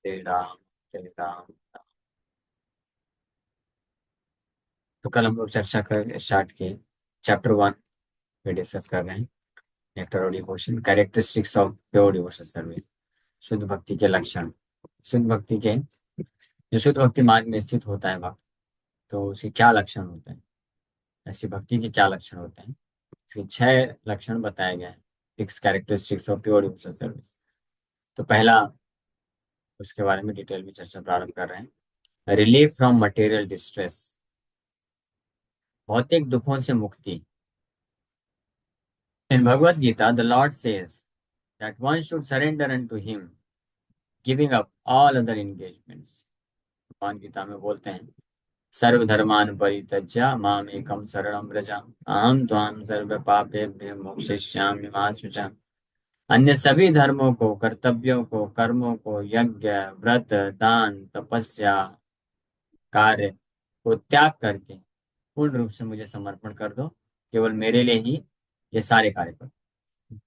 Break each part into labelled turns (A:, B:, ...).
A: श्री राम, श्री राम। तो कल हम लोग चर्चा कर स्टार्ट किए। चैप्टर 1 में डिस्कस कर रहे हैं। नेक्टर और devotion, characteristics of pure devotion service. शुद्ध भक्ति के लक्षण। शुद्ध भक्ति के जो शुद्ध भक्ति मार्ग में स्थित होता है भक्त, तो उसके क्या लक्षण होते हैं, ऐसी भक्ति के क्या लक्षण होते हैं। इसके 6 लक्षण बताए गए हैं। 6 characteristics of pure devotion service. तो पहला, उसके बारे में डिटेल में चर्चा प्रारंभ कर रहे हैं। रिलीफ फ्रॉम मटेरियल डिस्ट्रेस, भौतिक दुखों से मुक्ति। In Bhagavad Gita, the Lord says that one should surrender unto Him, giving up all other engagements. भगवान गीता में बोलते हैं, सर्वधर्मान परित्यज्य माम एकम शरणम व्रज, अहम त्वाम सर्व पापेभ्य मोक्षयिष्यामि मा शुचः। अन्य सभी धर्मों को, कर्तव्यों को, कर्मों को, यज्ञ, व्रत, दान, तपस्या, कार्य को त्याग करके पूर्ण रूप से मुझे समर्पण कर दो। केवल मेरे लिए ही ये सारे कार्य करो।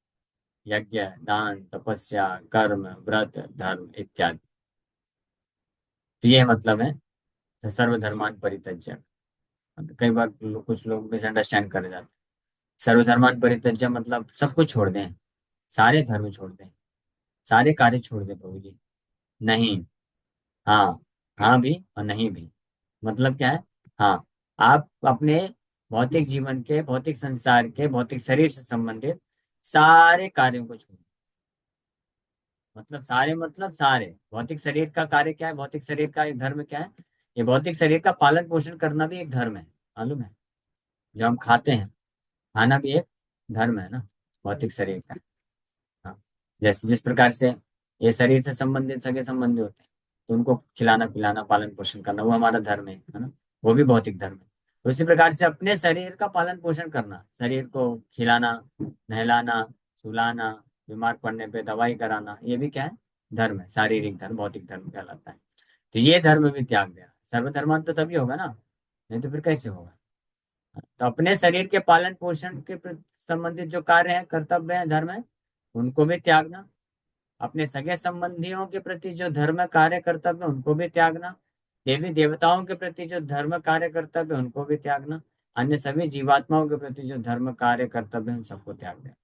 A: यज्ञ, दान, तपस्या, कर्म, व्रत, धर्म इत्यादि। तो ये मतलब है सर्वधर्मान परित्यज्य। कई बार कुछ लोग मिसअंडरस्टैंड कर जाते हैं। सर्वधर्मान परित्यज्य मतलब सब कुछ छोड़ दें, सारे धर्म छोड़ दें, सारे कार्य छोड़ दें प्रभु जी। नहीं। हाँ, हाँ भी और नहीं भी। मतलब क्या है? हाँ, आप अपने भौतिक जीवन के, भौतिक संसार के, भौतिक शरीर से संबंधित सारे कार्यों को छोड़। मतलब सारे भौतिक शरीर का कार्य क्या है, भौतिक शरीर का एक धर्म क्या है? ये भौतिक शरीर का पालन पोषण करना भी एक धर्म है, मालूम है? जो हम खाते हैं, खाना भी एक धर्म है ना, भौतिक शरीर का। हाँ, जैसे जिस प्रकार से ये शरीर से संबंधित सगे संबंधी होते हैं, तो उनको खिलाना पिलाना पालन पोषण करना वो हमारा धर्म है ना। वो भी भौतिक धर्म है। तो उसी प्रकार से अपने शरीर का पालन पोषण करना, शरीर को खिलाना, नहलाना, सुलाना, बीमार पड़ने पे दवाई कराना, ये भी क्या है? धर्म है, शारीरिक धर्म, भौतिक धर्म कहलाता है। तो ये धर्म भी त्याग देना। सर्वधर्मान तो तभी होगा ना, नहीं तो फिर कैसे होगा? तो अपने शरीर के पालन पोषण के संबंधित जो कार्य है, कर्तव्य है, धर्म है, उनको भी त्यागना। अपने सगे संबंधियों के प्रति जो धर्म कार्य कर्तव्य उनको भी त्यागना। देवी देवताओं के प्रति जो धर्म कार्य कर्तव्य उनको भी त्यागना। अन्य सभी जीवात्माओं के प्रति जो धर्म कार्य कर्तव्य उन सबको त्याग देना।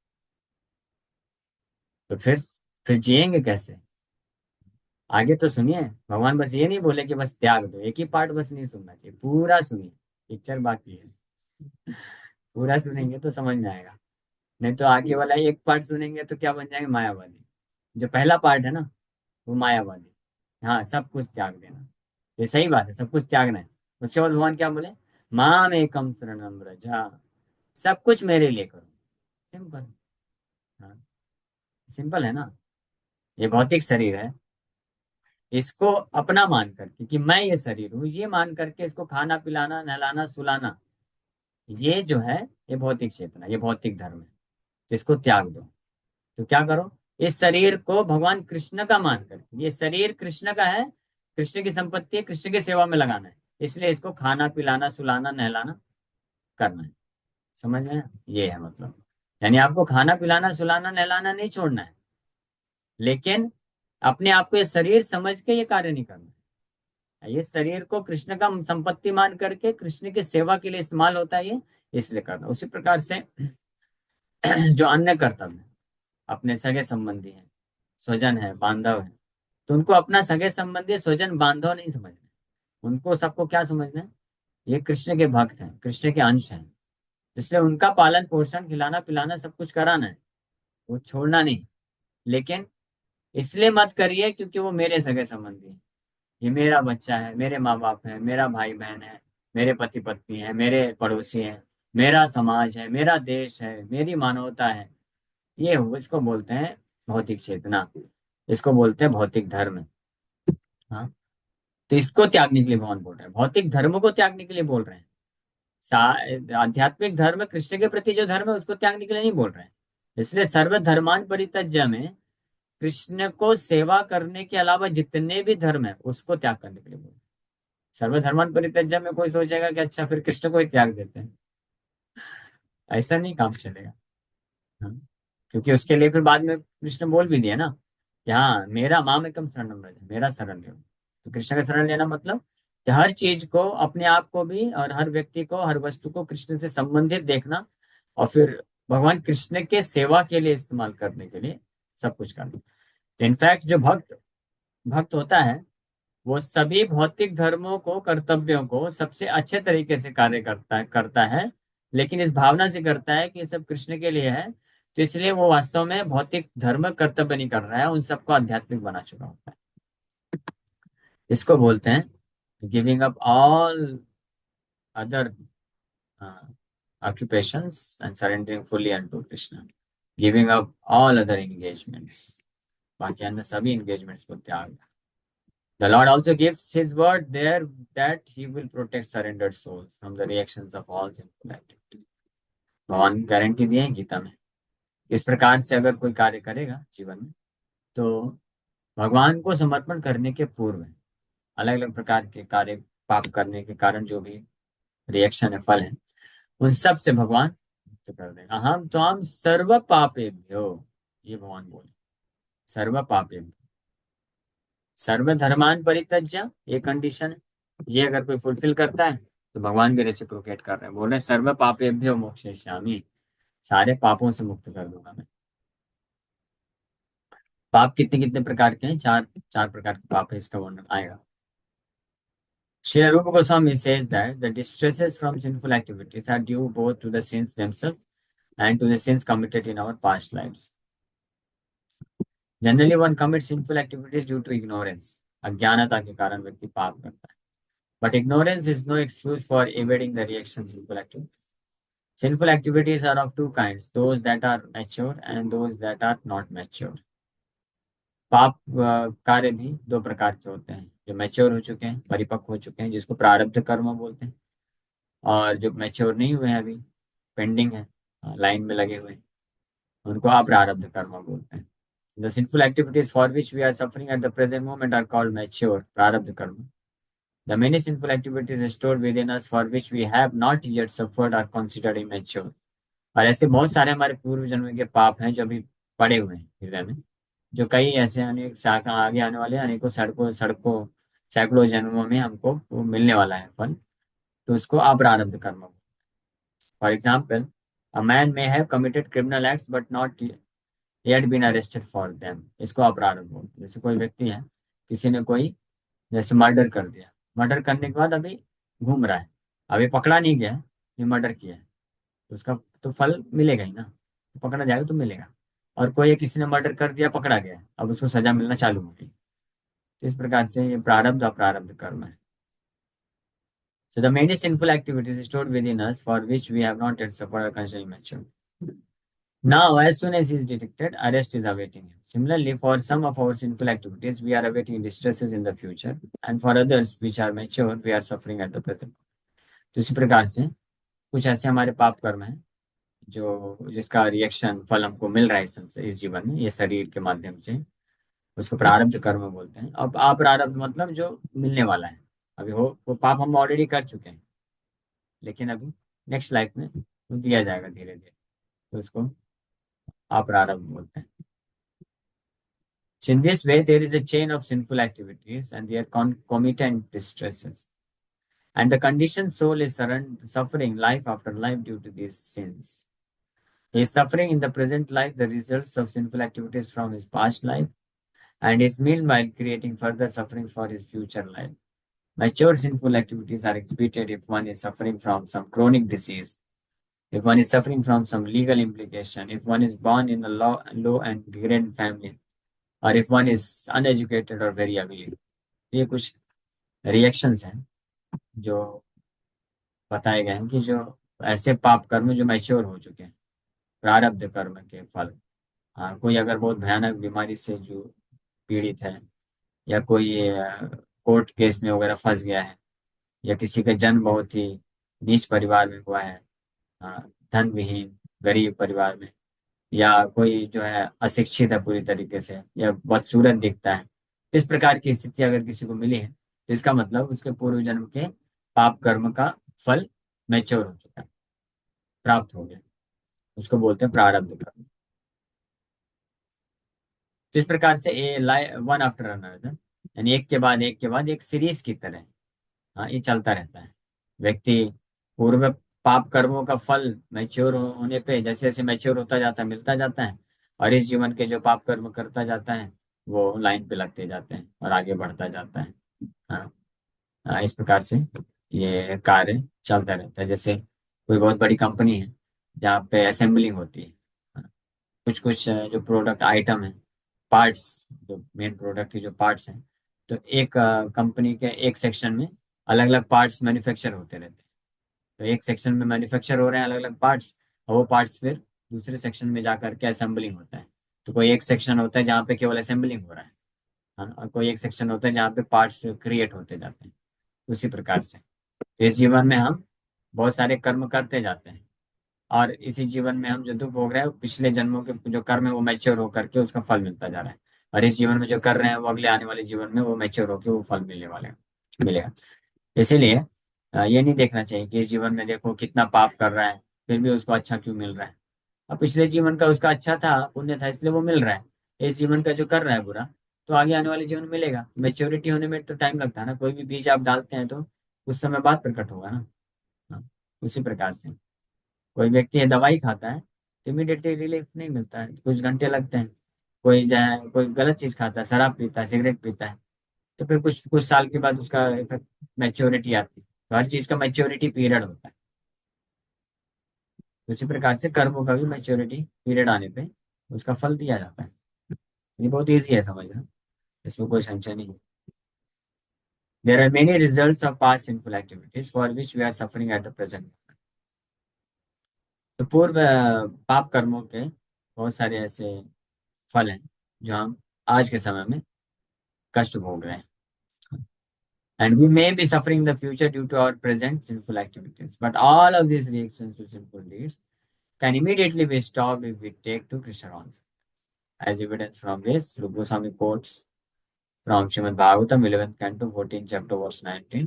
A: तो फिर जिएंगे कैसे? आगे तो सुनिए। भगवान बस ये नहीं बोले कि बस त्याग दो, एक ही पार्ट बस नहीं सुनना चाहिए, पूरा सुनिए। पिक्चर बाकी है। पूरा सुनेंगे तो समझ में आएगा। नहीं तो आगे वाला एक पार्ट सुनेंगे तो क्या बन जाएंगे? मायावादी। जो पहला पार्ट है ना, वो मायावादी। हाँ, सब कुछ त्याग देना। ये सही बात है, सब कुछ त्यागना है। उसके बाद भगवान क्या बोले? माम एकम शरणम व्रज, सब कुछ मेरे लिए करो। सिंपल। हाँ, सिंपल है ना। ये भौतिक शरीर है, इसको अपना मान करके कि मैं ये शरीर हूँ, ये मान करके इसको खाना पिलाना नहलाना सुलाना, ये जो है, ये भौतिक चेतना, ये भौतिक धर्म है। तो इसको त्याग दो। तो क्या करो? इस शरीर को भगवान कृष्ण का मान कर, ये शरीर कृष्ण का है, कृष्ण की संपत्ति है, कृष्ण की सेवा में लगाना है, इसलिए इसको खाना पिलाना सुलाना नहलाना करना है। समझ में आया? ये है मतलब। यानी आपको खाना पिलाना सुलाना नहलाना नहीं छोड़ना है, लेकिन अपने आप को ये शरीर समझ के ये कार्य नहीं करना है। ये शरीर को कृष्ण का संपत्ति मान करके कृष्ण की सेवा के लिए इस्तेमाल होता है, ये इसलिए करना। उसी प्रकार से जो अन्य कर्तव्य है, अपने सगे संबंधी हैं, स्वजन है, बांधव है, तो उनको अपना सगे संबंधी स्वजन बांधव नहीं समझना। उनको सबको क्या समझना है? ये कृष्ण के भक्त हैं, कृष्ण के अंश हैं, इसलिए उनका पालन पोषण खिलाना पिलाना सब कुछ कराना है, वो छोड़ना नहीं। लेकिन इसलिए मत करिए क्योंकि वो मेरे सगे संबंधी हैं, ये मेरा बच्चा है, मेरे माँ बाप है, मेरा भाई बहन है, मेरे पति पत्नी है, मेरे पड़ोसी है, मेरा समाज है, मेरा देश है, मेरी मानवता है। ये हो, इसको बोलते हैं भौतिक चेतना, इसको बोलते हैं भौतिक धर्म। हाँ, तो इसको त्यागने के लिए भगवान बोल रहे हैं, भौतिक धर्म को त्यागने के लिए बोल रहे हैं। आध्यात्मिक धर्म, कृष्ण के प्रति जो धर्म है उसको त्यागने के लिए नहीं बोल रहे हैं। इसलिए सर्वधर्मान परित्यज्य में कृष्ण को सेवा करने के अलावा जितने भी धर्म है उसको त्याग करने के लिए बोल रहे हैं। सर्वधर्मान परित्यज्य में कोई सोचेगा कि अच्छा फिर कृष्ण को ही त्याग देते हैं, ऐसा नहीं काम चलेगा। हाँ, क्योंकि उसके लिए फिर बाद में कृष्ण बोल भी दिया ना यहाँ मेरा मामेकम शरणम व्रज, मेरा शरण लो। तो कृष्ण का शरण लेना मतलब कि हर चीज को, अपने आप को भी और हर व्यक्ति को, हर वस्तु को कृष्ण से संबंधित देखना, और फिर भगवान कृष्ण के सेवा के लिए इस्तेमाल करने के लिए सब कुछ करना। तो इनफैक्ट जो भक्त भक्त होता है, वो सभी भौतिक धर्मों को, कर्तव्यों को सबसे अच्छे तरीके से कार्य करता है, लेकिन इस भावना से करता है कि ये सब कृष्ण के लिए है। तो इसलिए वो वास्तव में भौतिक धर्म कर्तव्य नहीं कर रहा है, उन सबको आध्यात्मिक बना चुका होता है। इसको बोलते हैं giving up all other occupations and surrendering fully unto Krishna, giving up all other engagements, बाकी अन्य सभी एंगेजमेंट्स को त्याग। The Lord also gives His word there that He will protect surrendered souls from the reactions of all sinful activities. भगवान guarantee दिए हैं गीता में। इस प्रकार से अगर कोई कार्य करेगा जीवन में, तो भगवान को समर्पण करने के पूर्व अलग अलग प्रकार के कार्य, पाप करने के कारण जो भी रिएक्शन है, फल है, उन सब से भगवान मुक्त कर देगा। हम तो हम सर्व पापेभ्यो, ये भगवान बोले, सर्व पापेभ्यो सर्वधर्मान परित्यज्य, ये कंडीशन है। ये अगर कोई फुलफिल करता है तो भगवान भी रेसिप्रोकेट कर रहे हैं, बोल रहे हैं सर्व पापेभ्यो मोक्षयिष्यामि, सारे पापों से मुक्त कर दूंगा मैं। पाप कितने कितने प्रकार के हैं? चार चार प्रकार के पाप है, इसका वर्णन आएगा। Sri Rupa Goswami says that the distresses from sinful activities are due both to the sins themselves and to the sins committed in our past lives. Generally, one commits sinful activities due to ignorance. अज्ञानता के कारण व्यक्ति पाप करता है। But ignorance is no excuse for evading the reaction sinful activities. Sinful activities are of two kinds, those that are mature and those that are not mature. पाप कार्य भी दो प्रकार के होते हैं, जो मैच्योर हो चुके हैं, परिपक्व हो चुके हैं, जिसको प्रारब्ध कर्म बोलते हैं, और जो मैच्योर नहीं हुए हैं, अभी पेंडिंग है, लाइन में लगे हुए हैं, उनको अप्रारब्ध कर्म बोलते हैं। The sinful activities for which we are suffering at the present moment are called mature, prarabdha karma. The many sinful activities stored within us for which we have not yet suffered are considered immature. और ऐसे बहुत सारे हमारे पूर्व जन्म के पाप हैं जो अभी पड़े हुए हैं हृदय में, जो कई ऐसे अनेक शाखा आगे आने वाले अनेकों सड़कों सड़कों सैकड़ों जन्मों में हमको वो मिलने वाला है फल, तो उसको अप्रारब्ध कर्म। For example, a man may have committed criminal acts but not yet been arrested for them, इसको अपराध बोलते हैं। जैसे कोई व्यक्ति है, किसी ने कोई जैसे मर्डर कर दिया, मर्डर करने के बाद अभी घूम रहा है, अभी पकड़ा नहीं गया है, ये मर्डर किया है, तो उसका तो फल मिलेगा ही ना, पकड़ा जाएगा तो मिलेगा। और कोई किसी ने मर्डर कर दिया, पकड़ा गया, अब उसको सजा मिलना चालू हो गई। तो इस प्रकार से ये प्रारब्ध अप्रारब्ध कर्म है। So the many sinful activities stored within us for which we have not yet suffered are considered immature. Now, as soon as he is detected, arrest is awaiting him. Similarly, for some of our sinful activities, we are awaiting distresses in the future, and for others which are mature, we are suffering at the present. तो इसी प्रकार से कुछ ऐसे हमारे पाप कर्म हैं जो जिसका रिएक्शन फल हमको मिल रहा है इस जीवन में, ये शरीर के माध्यम से, उसको प्रारब्ध कर्म बोलते हैं। अब अप्रारब्ध मतलब जो मिलने वाला है, अभी हो वो पाप हम ऑलरेडी कर चुके हैं, लेकिन अभी नेक्स्ट लाइफ में वो दिया जाएगा धीरे धीरे, तो उसको अप्रारब्ध बोलते हैं। So in this way, there is a chain of sinful activities and their concomitant distresses. And the conditioned soul is suffering life after life due to these sins. He is suffering in the present life the results of sinful activities from his past life, and is meanwhile creating further sufferings for his future life. Mature sinful activities are exhibited if one is suffering from some chronic disease, if one is suffering from some legal implication, if one is born in a low and degraded family, और if one is uneducated और very अमीर। ये कुछ reactions हैं जो बताए गए हैं कि जो ऐसे पाप कर्म जो मैच्योर हो चुके हैं, प्रारब्ध कर्म के फल। हाँ, कोई अगर बहुत भयानक बीमारी से जो पीड़ित है, या कोई कोर्ट केस में वगैरह फंस गया है, या किसी का जन्म बहुत ही नीच परिवार में हुआ है, धन विहीन गरीब परिवार में, या कोई जो है अशिक्षित है पूरी तरीके से, या बदसूरत दिखता है, इस प्रकार की स्थिति अगर किसी को मिली है, तो इसका मतलब उसके पूर्व जन्म के पाप कर्म का फल मैच्योर हो चुका है, प्राप्त हो गया, उसको बोलते हैं प्रारब्ध कर्म। तो इस प्रकार से ए लाई वन आफ्टर अनदर, यानी एक के बाद एक के बाद एक सीरीज की तरह, हाँ, ये चलता रहता है। व्यक्ति पूर्व पाप कर्मों का फल मैच्योर होने पे जैसे जैसे मैच्योर होता जाता है, मिलता जाता है, और इस जीवन के जो पाप कर्म करता जाता है वो लाइन पे लगते जाते हैं और आगे बढ़ता जाता है। हाँ। इस प्रकार से ये कार्य चलता रहता है। जैसे कोई बहुत बड़ी कंपनी है जहाँ पे असेंबलिंग होती है, हाँ, कुछ कुछ जो प्रोडक्ट आइटम है, पार्ट्स, जो मेन प्रोडक्ट की जो पार्ट्स हैं, तो एक कंपनी के एक सेक्शन में अलग अलग पार्ट्स मैन्युफैक्चर होते रहते हैं। तो एक सेक्शन में मैन्युफैक्चर हो रहे हैं अलग अलग पार्ट्स, और वो पार्ट्स फिर दूसरे सेक्शन में जा करके असेंबलिंग होता है। तो कोई एक सेक्शन होता है जहाँ पे केवल असेंबलिंग हो रहा है, हाँ, और कोई एक सेक्शन होता है जहाँ पे पार्ट्स क्रिएट होते जाते हैं। उसी प्रकार से इस जीवन में हम बहुत सारे कर्म करते जाते हैं, और इसी जीवन में हम जो दुख भोग रहे हैं वो पिछले जन्मों के जो कर्म है वो मैच्योर होकर के उसका फल मिलता जा रहा है। और इस जीवन में जो कर रहे हैं वो अगले आने वाले जीवन में वो मैच्योर होकर वो फल मिलने वाले मिलेगा। इसीलिए ये नहीं देखना चाहिए कि इस जीवन में देखो कितना पाप कर रहा है फिर भी उसको अच्छा क्यों मिल रहा है। अब पिछले जीवन का उसका अच्छा था, पुण्य था, इसलिए वो मिल रहा है। इस जीवन का जो कर रहा है बुरा, तो आगे आने वाले जीवन में मिलेगा। मेच्योरिटी होने में तो टाइम लगता है ना, कोई भी बीज आप डालते हैं तो कुछ समय बाद प्रकट होगा ना। हाँ, उसी प्रकार से कोई व्यक्ति है दवाई खाता है तो इमीडिएटली रिलीफ नहीं मिलता है, कुछ घंटे लगते हैं। कोई जो है कोई गलत चीज खाता है, शराब पीता है, सिगरेट पीता है, तो फिर कुछ कुछ साल के बाद उसका इफेक्ट, मैच्योरिटी आती है। तो हर चीज का मैच्योरिटी पीरियड होता है। उसी प्रकार से कर्मों का भी मैच्योरिटी पीरियड आने पे उसका फल दिया जाता है। ये बहुत ईजी है समझना, इसमें कोई संशय नहीं है। There are many result of past sinful activities for which we are suffering at the present. तो पूर्व पाप कर्मों के बहुत सारे ऐसे फल हैं जो हम आज के समय में कष्ट भोग रहे हैं। And we may be suffering in the future due to our present sinful activities. But all of these reactions to sinful deeds can immediately be stopped if we take to Krishna consciousness. As evidence from this, Sri Goswami quotes from Srimad Bhagavatam, 11th canto, 14th chapter, verse 19.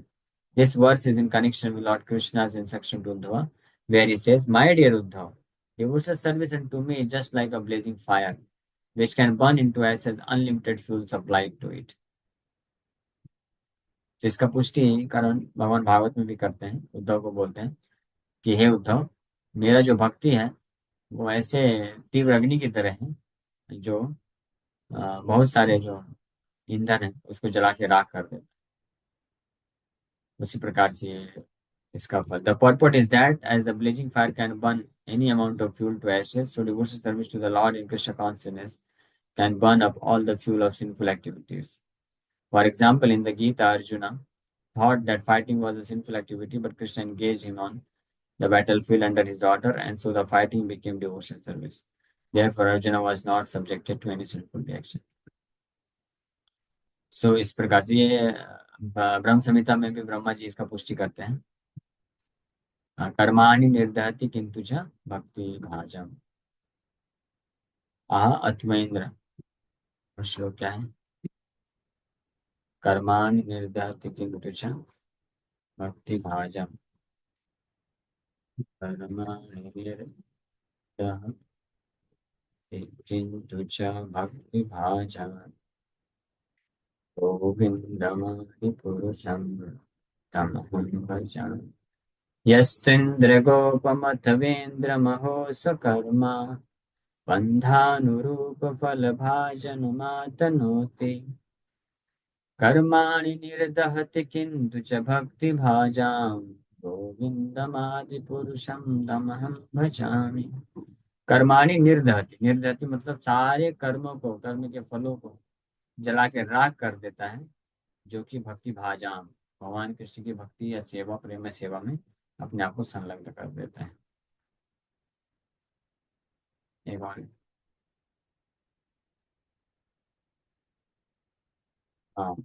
A: This verse is in connection with Lord Krishna's instruction to Uddhava, where he says, "My dear Uddhava, devotional service unto me is just like a blazing fire, which can burn into us as unlimited fuel supplied to it." तो इसका पुष्टि कारण भगवान भागवत में भी करते हैं, उद्धव को बोलते हैं कि हे उद्धव, मेरा जो भक्ति है वो ऐसे तीव्र अग्नि की तरह है जो बहुत सारे जो ईंधन है उसको जला के राख कर देता है। उसी प्रकार से इसका फल, the purport is that as the blazing fire can burn any amount of fuel to ashes, so devotional service to the Lord in Krishna consciousness can burn up all the fuel of sinful activities. For example, in the Gita, Arjuna thought that fighting was a sinful activity, but Krishna engaged him on the battlefield under his order, and so the fighting became devotional service. Therefore, Arjuna was not subjected to any sinful reaction. So इस प्रकार से ये ब्रह्म संहिता में भी ब्रह्मा जी इसका पुष्टि करते हैं। कर्माणि निर्दहति किंतु च भक्ति भाजम। आह अथ्वेंद्र, श्लोक क्या है? कर्माणि निर्दहति किंतु च भक्ति भाजम। कर्माणि निर्दहति किंतु च भक्ति भाजम, गोविन्दमादिपुरुषं तमहं भजामि। यस्त्विन्द्रगोपमथवेन्द्रमहो स्वकर्मा बन्धानुरूपफलभाजनमातनोति। कर्माणि निर्दहति किन्तु च भक्तिभाजां, गोविन्दमादिपुरुषं तमहं भजामि। कर्माणि निर्दहति, निर्दहति मतलब सारे कर्मों को, कर्म के फलों को जला के राख कर देता है, जो कि भक्ति भाजाम, भगवान कृष्ण की भक्ति या सेवा, प्रेम सेवा में अपने आप को संलग्न कर देता है। एक और,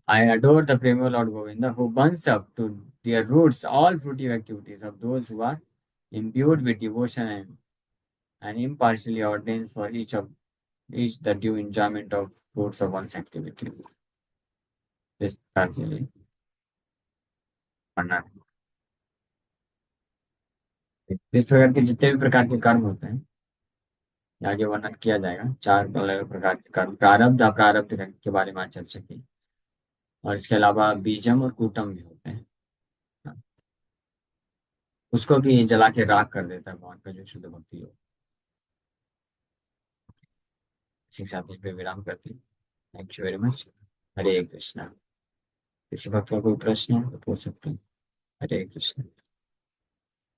A: I adore the prema Lord Govinda who burns up to their roots all fruitive activities of those who are imbued with devotion, and impartially ordains for each the due enjoyment of fruits of one's activities. This actually पढ़ना है। इस प्रकार के जितने भी प्रकार के कर्म होते हैं आगे वर्णन किया जाएगा। चार अलग अलग प्रकार के कर्म, प्रारब्ध अप्रारब्ध के बारे में आज चर्चा की। और इसके अलावा बीजम और कूटम भी होते हैं। हाँ, उसको भी जला के राख कर देता है भगवान का जो शुद्ध भक्ति हो। इसी के साथ यहीं पे विराम करते हैं। Thank you very much. Hare Krishna. किसी भक्त का कोई प्रश्न है तो पूछ सकते हैं। हरे कृष्ण।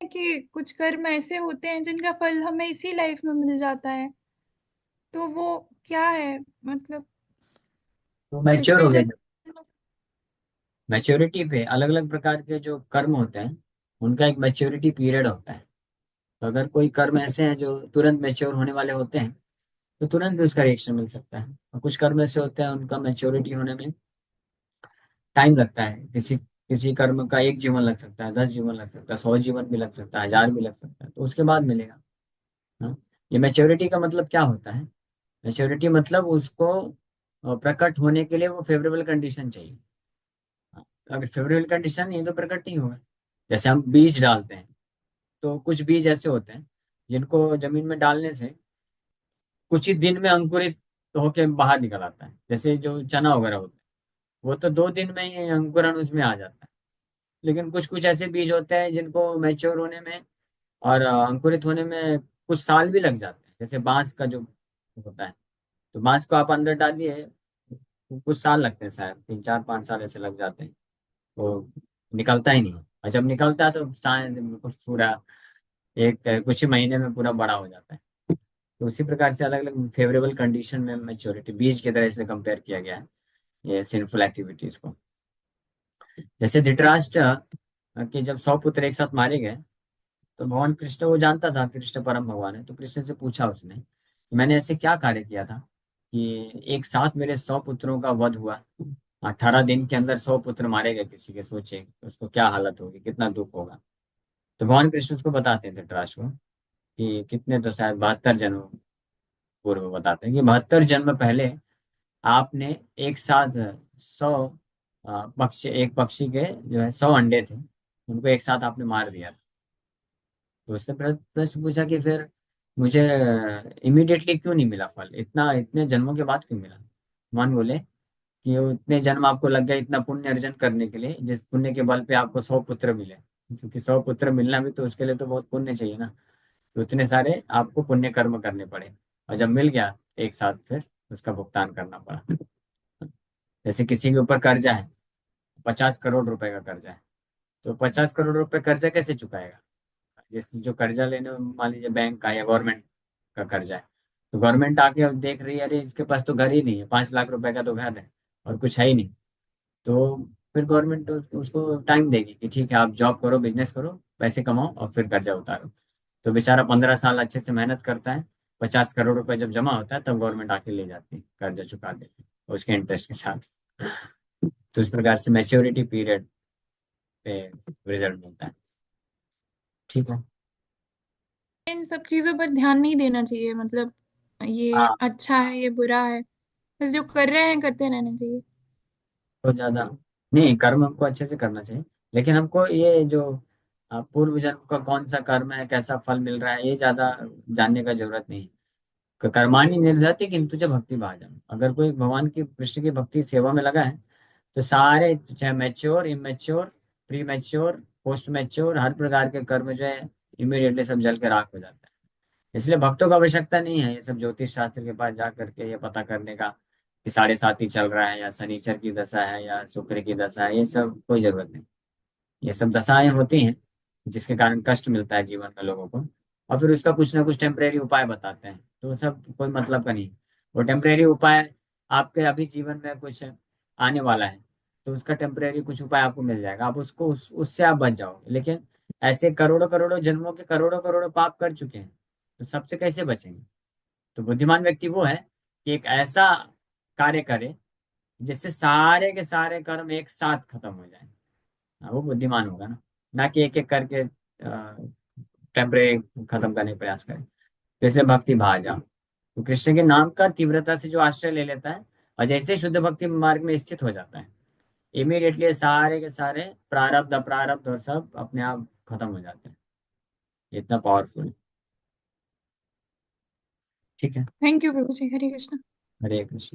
B: कि कुछ कर्म ऐसे होते हैं जिनका फल हमें इसी लाइफ में मिल जाता है, तो वो क्या है? मतलब
A: तो मैच्योर
B: पिछले
A: हो गए।
B: जन्म।
A: मैच्योरिटी पे अलग अलग प्रकार के जो कर्म होते हैं उनका एक मैच्योरिटी पीरियड होता है। तो अगर कोई कर्म ऐसे हैं जो तुरंत मैच्योर होने वाले होते हैं तो तुरंत भी उसका रिएक्शन मिल सकता है। और कुछ कर्म ऐसे होते हैं उनका मैच्योरिटी होने में टाइम लगता है। किसी किसी कर्म का एक जीवन लग सकता है, 10 जीवन लग सकता है, 100 जीवन भी लग सकता है, 1000 भी लग सकता है, तो उसके बाद मिलेगा। हाँ? ये मैच्योरिटी का मतलब क्या होता है? मैच्योरिटी मतलब उसको प्रकट होने के लिए वो फेवरेबल कंडीशन चाहिए। हाँ, अगर फेवरेबल कंडीशन नहीं है तो प्रकट नहीं होगा। जैसे हम बीज डालते हैं, तो कुछ बीज ऐसे होते हैं जिनको जमीन में डालने से कुछ ही दिन में अंकुरित होके बाहर निकल आता है। जैसे जो चना वगैरह होता है वो तो 2 दिन में ही अंकुरन उसमें आ जाता है। लेकिन कुछ कुछ ऐसे बीज होते हैं जिनको मैच्योर होने में और अंकुरित होने में कुछ साल भी लग जाते हैं। जैसे बांस का जो होता है, तो बांस को आप अंदर डालिए तो कुछ साल लगते हैं, शायद 3 4 5 साल ऐसे लग जाते हैं। वो निकलता ही नहीं। और जब निकलता है तो शायद बिल्कुल पूरा एक कुछ ही महीने में पूरा बड़ा हो जाता है। तो उसी प्रकार से अलग अलग फेवरेबल कंडीशन में मैच्योरिटी बीज की तरह इसलिए कंपेयर किया गया है ये सिंफुल एक्टिविटीज को। जैसे धृतराष्ट्र के जब 100 पुत्र एक साथ मारे गए, तो भगवान कृष्ण वो जानता था, कृष्ण परम भगवान है, तो कृष्ण से पूछा उसने कि मैंने ऐसे क्या कार्य किया था कि एक साथ मेरे 100 पुत्रों का वध हुआ। 18 दिन के अंदर 100 पुत्र मारे गए किसी के, सोचे उसको क्या हालत होगी, कितना दुख होगा। तो भगवान कृष्ण उसको बताते थे धृतराष्ट्र को कि कितने, तो शायद 72 जन्म पूर्व बताते हैं कि 72 जन्म पहले आपने एक साथ 100 पक्षी, एक पक्षी के जो है 100 अंडे थे उनको एक साथ आपने मार दिया था। तो उसने प्रश्न पूछा कि फिर मुझे इमीडिएटली क्यों नहीं मिला फल, इतना इतने जन्मों के बाद क्यों मिला? मान बोले कि वो इतने जन्म आपको लग गया इतना पुण्य अर्जन करने के लिए जिस पुण्य के बल पे आपको 100 पुत्र मिले। क्योंकि 100 पुत्र मिलना भी तो उसके लिए तो बहुत पुण्य चाहिए ना। तो इतने सारे आपको पुण्य कर्म करने पड़े। और जब मिल गया एक साथ फिर उसका भुगतान करना पड़ा। जैसे किसी के ऊपर कर्जा है, 50 करोड़ रुपए का कर्जा है, तो 50 करोड़ रुपए कर्जा कैसे चुकाएगा? जैसे जो कर्जा लेने, मान लीजिए बैंक का या गवर्नमेंट का कर्जा है, तो गवर्नमेंट आके अब देख रही है अरे इसके पास तो घर ही नहीं है, 5 लाख रुपए का तो घर है और कुछ है ही नहीं। तो फिर गवर्नमेंट उसको टाइम देगी कि ठीक है आप जॉब करो, बिजनेस करो, पैसे कमाओ और फिर कर्जा उतारो। तो बेचारा 15 साल अच्छे से मेहनत करता है, 50 करोड़ रुपए जब जमा होता है तब गवर्नमेंट आके ले जाती है, कर्जा चुका देती है और उसके इंटरेस्ट के साथ। तो इस प्रकार से मैच्योरिटी पीरियड पे रिजल्ट मिलता है। ठीक है।
B: इन सब चीजों पर ध्यान नहीं देना चाहिए, मतलब ये
A: हाँ,
B: अच्छा है ये बुरा है, बस जो कर रहे हैं करते रहना चाहिए।
A: तो ज्यादा नहीं, कर्म हमको अच्छे से करना चाहिए। लेकिन हमको ये जो पूर्व जन्म का कौन सा कर्म है, कैसा फल मिल रहा है, ये ज्यादा जानने का जरूरत नहीं है। कर्माणि निर्धति किंतु च भक्ति भाजम। अगर कोई भगवान की कृष्ण की भक्ति सेवा में लगा है तो सारे, चाहे mature, immature, premature, post mature, हर प्रकार के कर्म जो है इमीडिएटली सब जल के राख हो जाता है। इसलिए भक्तों को आवश्यकता नहीं है ये सब ज्योतिष शास्त्र के पास जा करके ये पता करने का कि 7.5 चल रहा है या शनिचर की दशा है या शुक्र की दशा है, ये सब कोई जरूरत नहीं। ये सब दशाएं होती हैं जिसके कारण कष्ट मिलता है जीवन में लोगों को, और फिर उसका कुछ ना कुछ टेम्परेरी उपाय बताते हैं, तो वो सब कोई मतलब का नहीं। वो टेम्परेरी उपाय आपके अभी जीवन में कुछ आने वाला है तो उसका टेम्परेरी कुछ उपाय आपको मिल जाएगा, आप उसको उससे आप बच जाओगे। लेकिन ऐसे करोड़ों करोड़ों जन्मों के करोड़ों करोड़ों पाप कर चुके हैं तो सबसे कैसे बचेंगे? तो बुद्धिमान व्यक्ति वो है कि एक ऐसा कार्य करे जिससे सारे के सारे कर्म एक साथ खत्म हो जाए। हाँ, वो बुद्धिमान होगा ना कि एक एक करके टेम्परेरी खत्म करने का प्रयास करें। तो इसलिए भक्ति भाव जाओ, तो कृष्ण के नाम का तीव्रता से जो आश्रय ले लेता है और जैसे ही शुद्ध भक्ति मार्ग में स्थित हो जाता है इमीडिएटली सारे के सारे प्रारब्ध अप्रारब्ध और सब अपने आप खत्म हो जाते हैं। इतना पावरफुल। ठीक है।
B: थैंक यू प्रभु जी, हरे कृष्ण।
A: हरे कृष्ण।